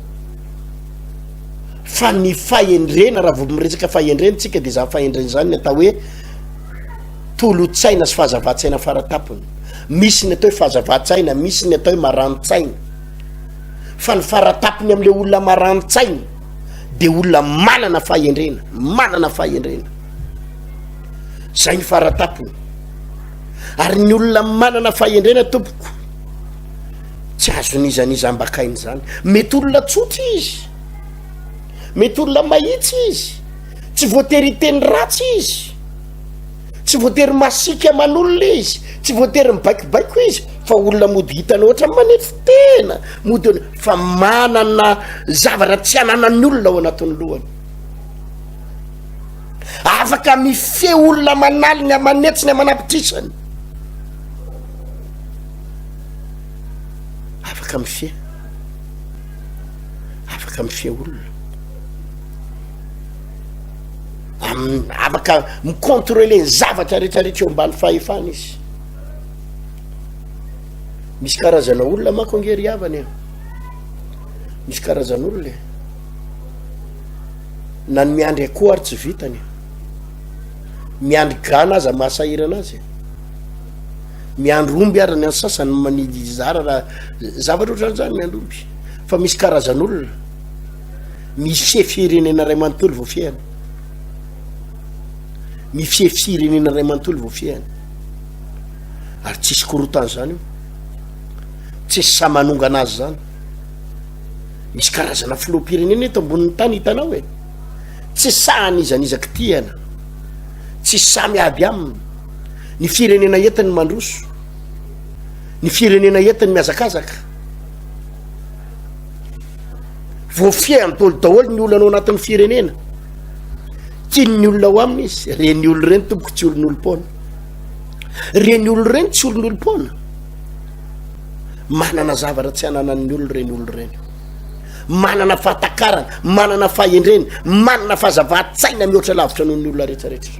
Fa ny fahendrena raha vao miresaka fahendrentsika de za fahendrena zany ny atao hoe tolotsaina sy fahazava-tsaina faratapony. Misy ny atao hoe fahazava-tsaina, misy ny atao hoe marani-tsaina. Fa ny faratapony am'le olona marani-tsaina de olona manana fahendrena, manana fahendrena. Zay ny faratapony. Ary ny olona manana fahendrena tompoko tsy azon'izaniza ambakainy zany. Mety olona tsotra izy, mety olona mahitsy izy, tsy voatery teny ratsy izy, tsy voatery masika aman'olona izy, tsy voatery mibaikobaiko izy, fa olona mody hitana ohatra manefy tena mody fa manana zavatra tsy ananan'ny olona ao anatin'ny lohany. Afaka mife olona manaliny amanetsiny amanapitrisany, afaka mife olona, afaka mikontrôle ny zavatra rehetrarehetra eo ambany fahefana izy. Misy karazana olona manko angery havany e, misy karazana olona na ny miandry akoho ary tsy vitany, miandry gana aza mahasahirana azy, miandry omby ary ny sasany manizara raha zavatra ohatran'izany zany miandry omby. Fa misy karazana olona misy firenena ray manontolo vao fiany, misy firenena ray manontolo vao fiany, ary tsisy korotany zany io, tsisy samanonga anazy zany. Misy karazana filoham-pirenena eto ambonin'ny tany hitanao e, tsy sahany izanizaky tiana, tsy samy aby aminy. Ny firenena entiny mandroso, ny firenena entiny miazakazaka, voafiany tolo daholo ny olona anao anatin'ny firenena. Tiny ny olona ao aminy izy, reny olo reny tompoko tsy olon'olom-pona, reny olo reny tsy olon'olom-pona, manana zavatra tsy ananan'ny olo reny olo reny, manana fahatakarana, manana fahendrena, manana fahazava-tsaina mihoatra lavitra noho ny olona rehetrarehetra.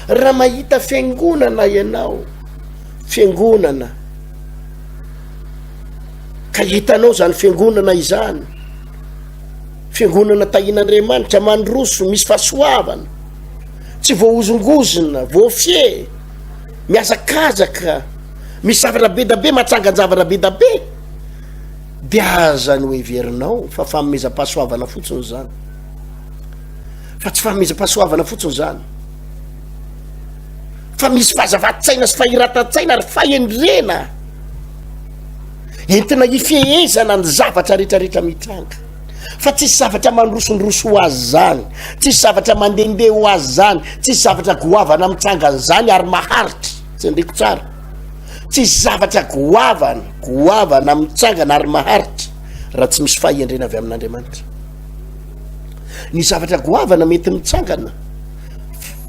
raha mahita fiangonana ianao, fiangonana ka hitanao zany fiangonana izany, fiangonana tahin'Andriamanitra mandroso, misy fahasoavana, tsy voaozongozona, voafie, miazakazaka, misy zavatra be da be, mahatsangan-javatra be da be, dia azany ho heverinao fa fanomezam-pahasoavana fotsiny zany, fa tsy fanomezam-pahasoavana fotsiny zany, fa misy fahazava-tsaina sy fahiratan-tsaina ary fahendrena entina hifehezana ny zavatra rehetrarehetra mitranga, fa tsisy zavatra mandrosondroso ho azy zany, tsisy zavatra mandehandeha ho azy zany, tsisy zavatra goavana mitsangana zany ary maharitra, tsy andreko tsara, tsisy zavatra goavana mitsangana ary maharitra raha tsy misy fahendrena avy amin'Andriamanitra. Ny zavatra goavana mety mitsangana,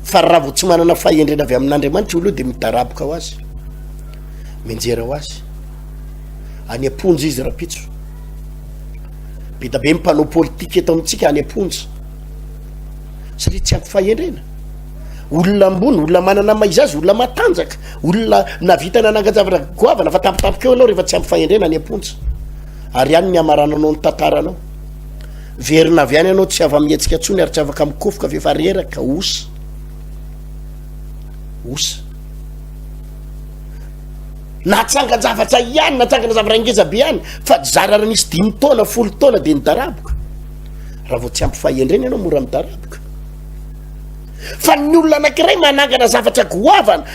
fa raha vao tsy manana fahendrena avy amin'Andriamanitra olo dia mitaraboka ho azy, menjera ho azy, any amponja izy rapitso, be da be mpanao politika eto amintsika any amponja, satria tsy ampy fahendrena. Olona ambony, olona manana maizazy, olona matanjaka, olona navita nananga-javatra goavana fa tampotampoka eo anao rehefa tsy ampy fahendrena any amponja, ary any ny amarananao ny tantaranao, verina avy any anao tsy avy mihetsika tsony ary tsy afaka mikofoka fefa reraka, osa natsangan-javatra ihany, natsangana zavatra ngeza be ihany, fa zarara nisy 5 taona 10 taona dia nidaraboka. Raha vao tsy ampy fahendrena ianao mora midaraboka. Fa ny olona anankiray manangana zavatra goavana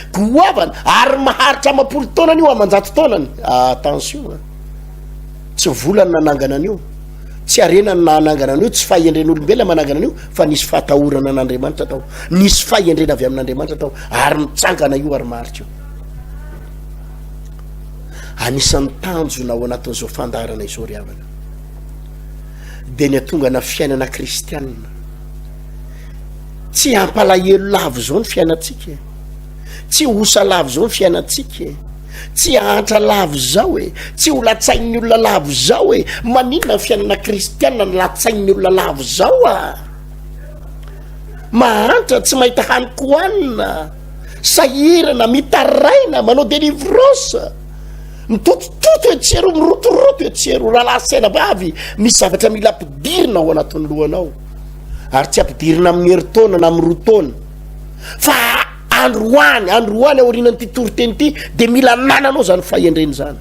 ary maharitra 10 taona an'io, aman-jato taonany, attention, tsy volany nanangana an'io, tsy arena ny nanangana an'io, tsy fahendren'olombelona manangana an'io, fa nisy fahatahorana an'Andriamanitra tao, nisy fahendrena avy amin'Andriamanitra tao, ary mitsangana io ary maharitra io. Anisan'ny tanjona ao anatin'izao fandarana izao ry havana, dia ny atongana fiainana kristianina, tsy hampalahelo lavo zao ny fiainantsika, tsy hosa lavo zao ny fiainantsika, tsy hantra lavo zao tsy ho latsain'ny olona lavo zao maninona ny fiainana kristianina ny latsain'ny olona lavo zao mahantra, tsy mahita haniko hohanina, sahirana, mitaraina, manao délivrance, mitotototo etsero, mirotoroto etsero, rahalasaina vavy, misy zavatra mila ampidirina ao anatin'ny lohanao, ary tsy ampidirina amin'ny herintaona na amin'ny roataona, fa androany aorinany ty toriteny ty dia mila nananao zany fahendreny zany.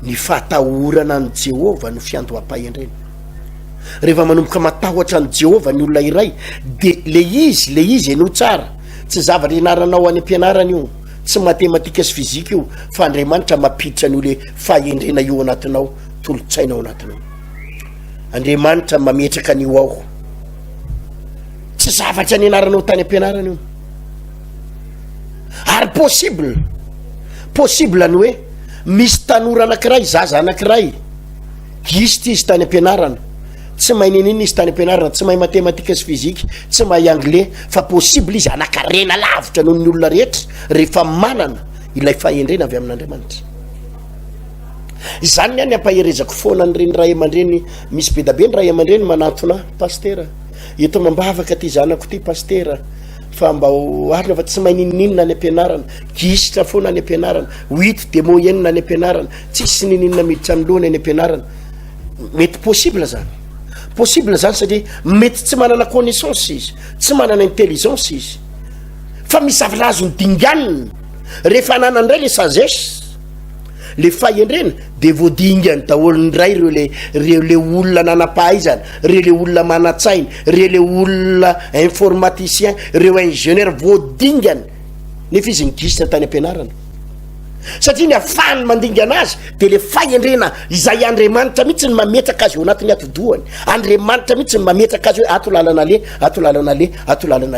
Ny fahatahorana ny Jehova no fiandoham-pahendreny. Rehefa manomboka matahotra ny Jehova ny olona iray, dia le izy eno tsara, tsy zavatra ianaranao any am-pianarana io, tsy matematika sy fizika io, fa Andriamanitra mampiditra an'io le fahendrena io anatinao, tolotsaina ao anatinao. Andriamanitra mametraka an'io ao, tsy zavatra nianaranao tany am-pianarana io. Ary possible ny hoe misy tanora anankiray, zaza anankiray, gisitra izy tany am-pianarana, tsy mahay ninina izy tany am-pianarana, tsy mahay matematika sy fizika, tsy mahay anglais, fa possible izy anakarena lavitra noho ny olona rehetra rehefa manana ilay fahendrena avy amin'Andriamanitra. Izany any ampaherezako foana nyreny ray aman-dreny, misy be da be ny ray aman-dreny manantona pastera, eto mambavaka ty zanako ty pastera, fa mba arina fa tsy mahay nininina any am-pianarana, gisitra foana any am-pianarana, 8 de moyenne any am-pianarana, tsisy nininina miditra am'lohany any am-pianarana. Mety possible zany satria mety tsy manana connaissance izy, tsy manana intelligence izy, fa misy zavatra azony dinganina rehefa ananandray le sagesse, le fahendrena, de voadingany daholo ndray reo le olona nanam-pahaizana, reo le olona manatsaina, reo le olona informaticien, reo ingénieur, voadingany nefa izy nigisitra tany am-pianarana, satria ny afahany mandingana azy de le fahendrena izay Andriamanitra mihitsy ny mametraka azy eo anatin'ny atodohany, Andriamanitra mihitsy ny mametraka azy hoe ato lalana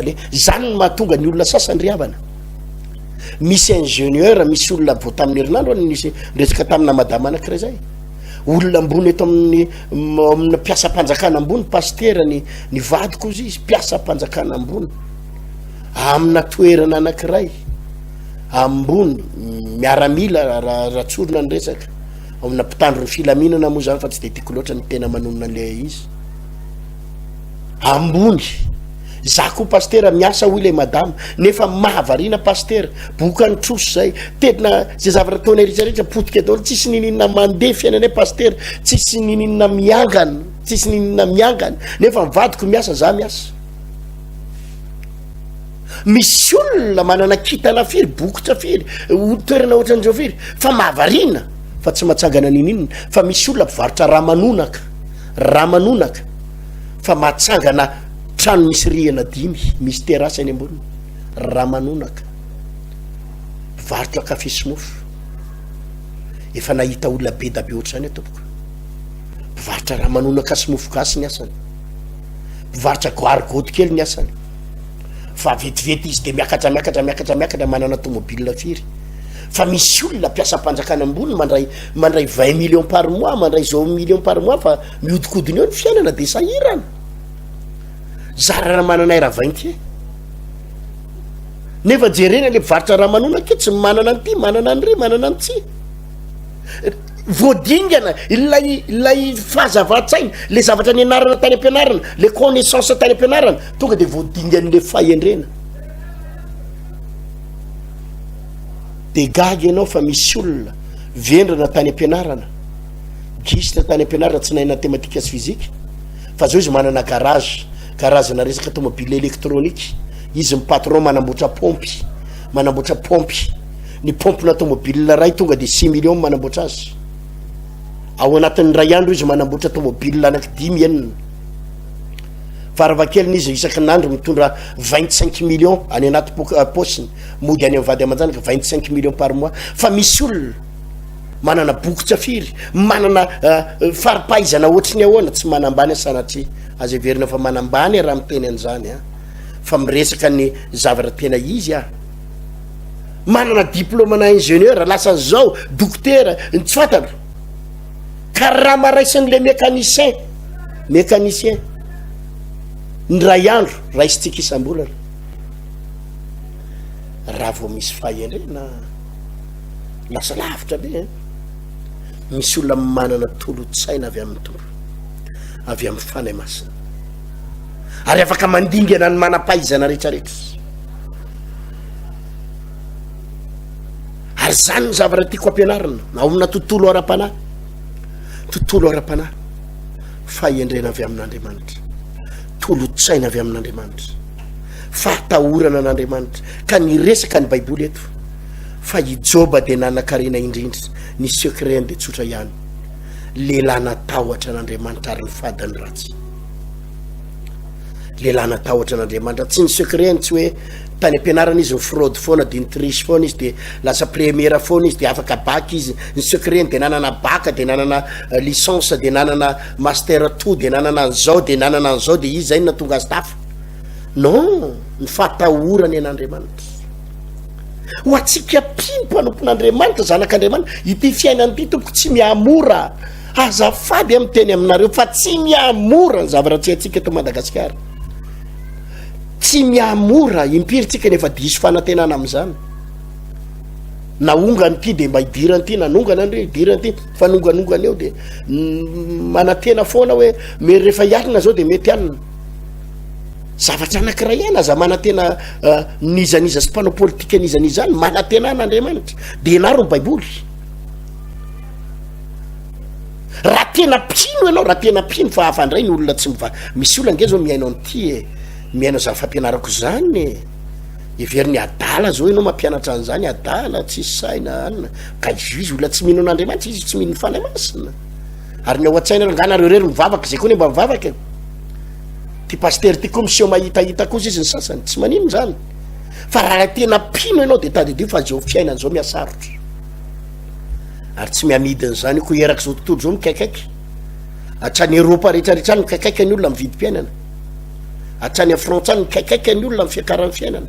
le, zany ny mahatonga ny olona sasany ry havana. Misy ingénieur, misy olona vo tamin'ny herinandro nisy resaka tamina madama anankiray zay, olona ambony eto amin'ny mpiasa-panjakana ambony, pastera ny vadiko izy mpiasa-panjakana ambony amina toerana anankiray ambony, miaramila ratsorona ny resaka amina mpitandro ny filaminana moa zany, fa tsy de tiako loatra ny tena manonona le izy ambony za koa pastera miasa hoy le madama nefa mahavariana pastera boka ny troso zay tena zay zavatra ataony rehetrarehetra potika daholo tsisy nininona mandeha fiainana pastera tsisy nininona miangana tsisy nininona miangana nefa mivadiko miasa za miasa misy olona manana kitana firy bokotra firy toerana ohatran'izao firy fa mahavariana fa tsy mahatsangana nininona fa misy olona mpivarotra raha manonaka fa mahatsangana trano misy rihana 5 misy terasy any amboniny raha manonaka mpivarotra kafe sy mofo efa nahita olona be da be ohatrany tompoko mpivarotra raha manonaka sy mofo gasy ny asany mpivarotra goarigody kely ny asany fa vetivety izy de miakatra manana tomobile firy fa misy olona mpiasa mpanjakana ambony mandray 20 millions par mois mandray 1 million par mois fa miodikodiny eo ny fiainana de sahirana zarana manana raha 20 nefa jerena le mpivarotra raha manona ke tsy manana an'ity manana an'ry manana an'tsy voadingana ilay fahazavatsaina le zavatra ny anarana tany ampianarana le connaissance tany ampianarana tonga de voadingan'le fahendrena de gagy ianao fa misy olona vendrana tany ampianarana gisitra tany ampianarana tsy nahy mathématique sy physique fa zao izy manana garazana resaka tomobile électronique izy mipatron manamboatra pompy ny pompina tomobile ray tonga de 6 millions manamboatra azy ao anatin'ny ray andro izy manamboatra tomobile anaky 5 enina faravakeliny izy isaky nandro mitondra 25 millions any anaty posiny mody any am'vady aman-janaka 25 millions par mois fa misy olona manana bokotra firy manana faripaizana ohatriny ahoana tsy manambany sanatry azy verina fa manambany raha miteny an'izany fa miresaka ny zavatra tena izy manana diplôme na ingénieur lasa zao docteur tsy fantatra ka raha maraisan'le mécanicien ny ray andro raisitsika isam-bolana raha vao misy fahendrena lasa lavitra be misy olona manana tolotsaina avy amin'ny tombo avy amin'ny fanay masina ary afaka mandingana ny manam-pahaizana rehetrarehetra ary zany ny zavatra tiako ampianarina ao amina tontolo ara-panahy fahendrena avy amin'Andriamanitra tolotsaina avy amin'Andriamanitra fahatahorana an'Andriamanitra ka ny resaka ny baiboly eto fa i Joba de nanakarena indrindra ny secret de tsotra ihany lehilahy natahotra an'Andriamanitra ary ny fadany ratsy lehilahy natahotra an'Andriamanitra tsy ny secret tsy hoe tany ampianarana izy ny fraude foana de ny triche foana izy de lasa première foana izy de afaka bac izy ny secret de nanana bac de nanana licence de nanana master 2 de nanana an'zao de nanana an'zao de izy zay natonga azy tafa non ny fahatahorany an'Andriamanitra ho atsika pino mpanompon'Andriamanitra zanak'Andriamanitra ity fiainany ity tompoko tsy miamora azafady amin'ny teny aminareo fa tsy miamora ny zavatra tsy haitsika eto Madagasikara tsy miamora impiritsika nefa diso fanantenana am'izany naongany ity de mba hidirany ity nanongana andre hidirany ity fa nonganongany eo de manantena foana hoe mery rehefa hialina zao de mety alina zavatra anankiray ihany aza manantena nizaniza sy mpanao politika nizaniza any manantena an'Andriamanitra de naro ny baiboly raha tena pino ianao raha tena pino fa afandray ny olona tsy misy olona nge zao miainao an'ity miainao zany fampianarako zany everiny adala zao ianao mampianatra an'izany adala tsisy saina anina ka izy olona tsy mino an'Andriamanitra izy tsy mino fanay masina ary ny ao an-tsaina nganareo rery mivavaka zay koa ny mba mivavaka ty paster ty commission mahitahita kozy izy ny sasany tsy manino zany fa raha tena pino ianao de tadidio fa zao fiainany zao miasarotra ary tsy miamidiny zany ko eraky zao tontolo zao mikaikaiky hatrany Eropa rehetrarehetra any mikaikaiky ny olona mividy mpiainana hatrany Frantsa any mikaikaiky ny olona mifiakaran'ny fiainana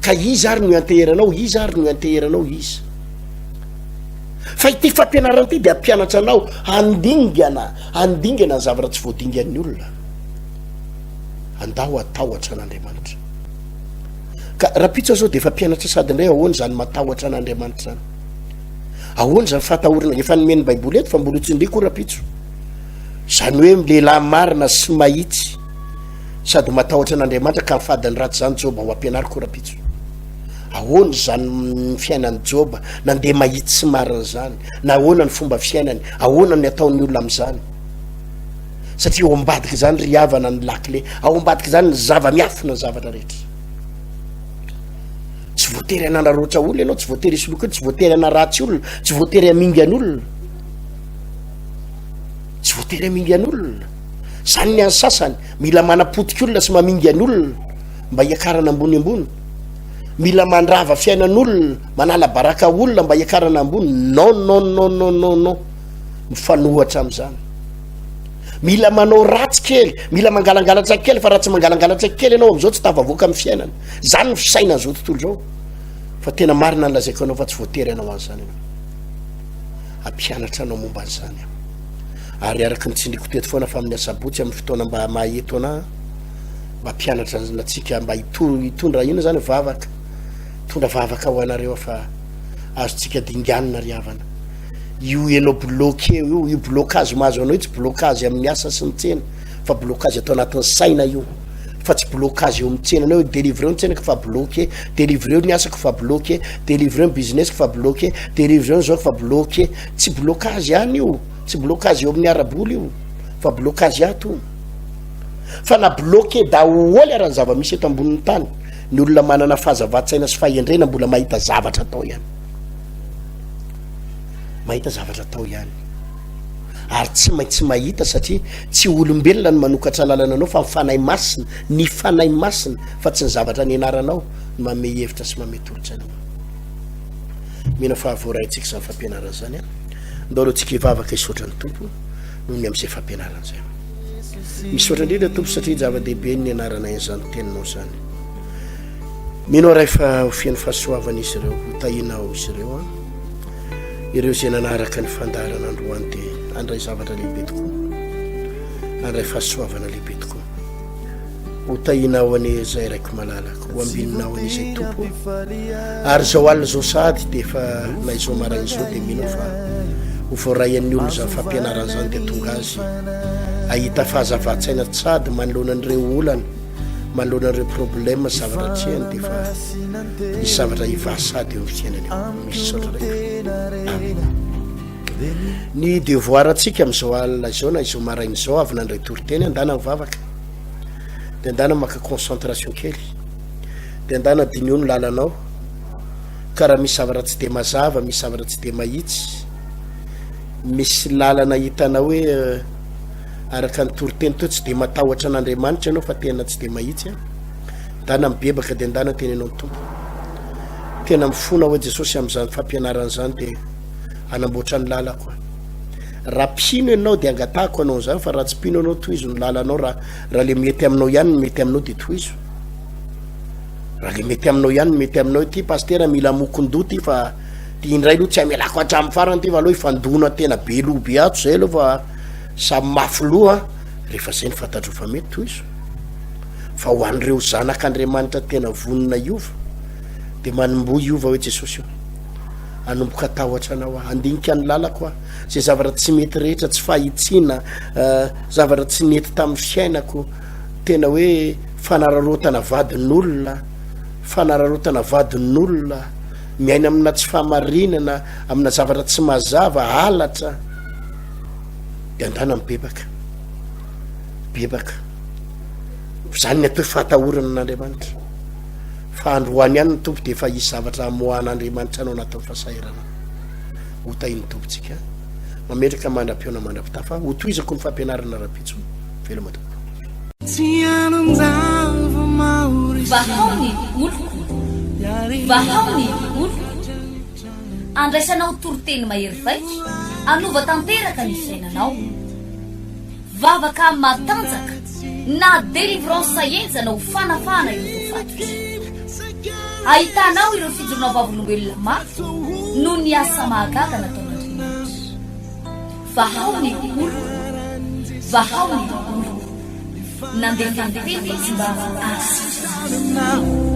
ka izy ary no anteheranao izy fa ity fampianarana ity de ampianatra anao andingana ny zavatra tsy voadingan'ny olona andao atahotra an'Andriamanitra ka rapitso zao de efa mpianatra sady ndray ahoany zany matahotra an'Andriamanitra zany ahoany zany fahatahorana efa nomeny baiboly eto fa mbola tsindriko rapitso zany hoe lehilahy marina sy mahitsy sady matahotra an'Andriamanitra ka mifadiny ratsy zany Joba ho ampianary korapitso. Ahoana zany fiainany Joba nandeha mahitsy sy marina zany, na ahoana ny fomba fiainany, ahoana ny ataon'ny olona amin'izany, satria ao ambadika zany ry havana ny lakile, ao ambadika zany ny zava-miafina ny zavatra rehetra. Tsy voatery ananaroatra olona ianao, tsy voatery isoloka, tsy voatery anaratsy olona, tsy voatery amingy an'olona, tsy voatery amingy an'olona. Zany ny any sasany mila manapotika olona sy mamingy an'olona mba hiakarana ambony ambony, mila mandrava fiainan'olona, manala baraka olona mba hiakarana ambony. Non, mifanohatra amin'izany. Mila manao ratsy kely, mila mangalangalatra kely, fa raha tsy mangalangalatra kely ianao amin'izao tsy tafavoaka amin'ny fiainana. Zany ny fisaina an'izao tontolo izao. Fa tena marina ny lazaiko anao fa tsy voatery anao an'izany ianao. Ampianatra anao momba an'izany. Ary araky ny tsindriko teto foana fa amin'ny asabotsy amin'ny fotoana mba maheto ana mba ampianatra antsika mba hitondra ino zany vavaka, tondra vavaka ho anareo fa azotsika dinganina ry havana. Io ianao bloqué io blocage mahazo anao io tsy blocage amin'ny asa sy ny tsena, fa blocage atao anatin'ny saina io, fa tsy blocage eo amin'ny tsenanao io. Délivré ny tsenako fa bloqué, délivré ny asako fa bloqué, délivré ny businessiko fa bloqué, délivré ny zaoko fa bloqué. Tsy blocage ihany io, tsy blocage eo amin'ny araboly io, fa blocage ato. Fa na bloqué daholo arany zava-misy eto ambonin'ny tany, ny olona manana fahazavatsaina sy fahendrena mbola mahita zavatra atao ihany, mahita zavatra atao ihany. Ary tsy maintsy mahita satria tsy olombelona ny manokatra lalana anao fa mifanahy masina, ny fanahy masina fa tsy ny zavatra ny anaranao ny mame hevitra sy mame tolotra anao. Mino fahavoarayntsika izany fampianarana zany a. Ndao aloha tsika hivavaka hisaotra ny tompo noho ny amin'izay fampianarana zay. Misaotra indrindra tompo satria zava-dehibe ny anarana izany teninao zany. Mino rehefa hofian'ny fahasoavana izy ireo, hotahinao izy ireo a, ireo zay nanaraka ny fandarana androany dia andray zavatra lehibe tokoa, andray fahasoavana lehibe tokoa. Hotahinao ane zay raiko malalaka, ho ambininao an'izay tompo. Ary zao alina zao sady dia efa na izao maraina izao dia mino fa ho voarayan'ny olona zany fampianarana zany dia tonga azy ahita fahazavatsaina sady manoloana an'ireo olana, manoloana an'ireo problème zavatra tsyany dia fa misy zavatra hivasady eo amin'ny fiainany eo. Misy saotra raika. Ny devoir atsika amin'izao alina izao na izao maraina izao avy nandray toriteny andana mivavaka, dia andana maka concentration kely, dia andana dinio ny lalanao, ka raha misy zavatra tsy dia mazava, misy zavatra tsy dia mahitsy, misy lalana hitanao hoe araka ny toriteny teo tsy dia matahotra an'Andriamanitra ianao fa tena tsy dia mahitsy a, andana mibebaka dia andana tenenao ny tompo. Tena mifona hoe Jesosy amin'izany fampianarana izany dia anamboatra ny lalako. Raha pino ianao dia angatahako anao zany, fa raha tsy pino anao tohizo ny lalanao. Raha le mety aminao ihany ny mety aminao dia tohizo. Raha le mety aminao ihany ny mety aminao, ty pastera mila mokon-doha ty fa ty indray aloha tsy amelako hatramin'ny farany ty fa aloha ifandona tena be loha be ato zay aloha fa samy mafy loha. Rehefa zay ny fantatro fa mety tohizo. Fa ho an'ireo zanak'Andriamanitra tena vonona iova dia manimbo iova hoe Jesosy io, anomboka tahotra anao a, andinika ny lalako a, zay zavatra tsy mety rehetra, tsy fahitsiana, zavatra tsy nety tamin'ny fiainako, tena hoe fanararotana vadin'olona, fanararotana vadin'olona, miaina amina tsy fahamarinana, amina zavatra tsy mazava, halatra, dia andana mibebaka, bebaka. Zany ny atao fahatahorana an'Andriamanitra. Fa androany ihany ny tompo dia efa hisy zavatra amohan'Andriamanitra anao natao fahasairana. Hotahin'ny tompontsika mametraka mandram-piona mandram-pitafa, ho tohizako ny fampianarana rapitso velo matompo. Vahaony oloko, vahaony oloko, andraisanao toriteny mahery vaika, anova tanteraka ny fiainanao, vavaka matanjaka na délivrance enjana ho fanafana ireo fatotra. Ahitanao ireo fijorona vavolombelona mafy no ny asa mahagaga nataon'Andriamanitra. Vahaony oloko, vahaony oloko, nandeha tantety izy mba asitra.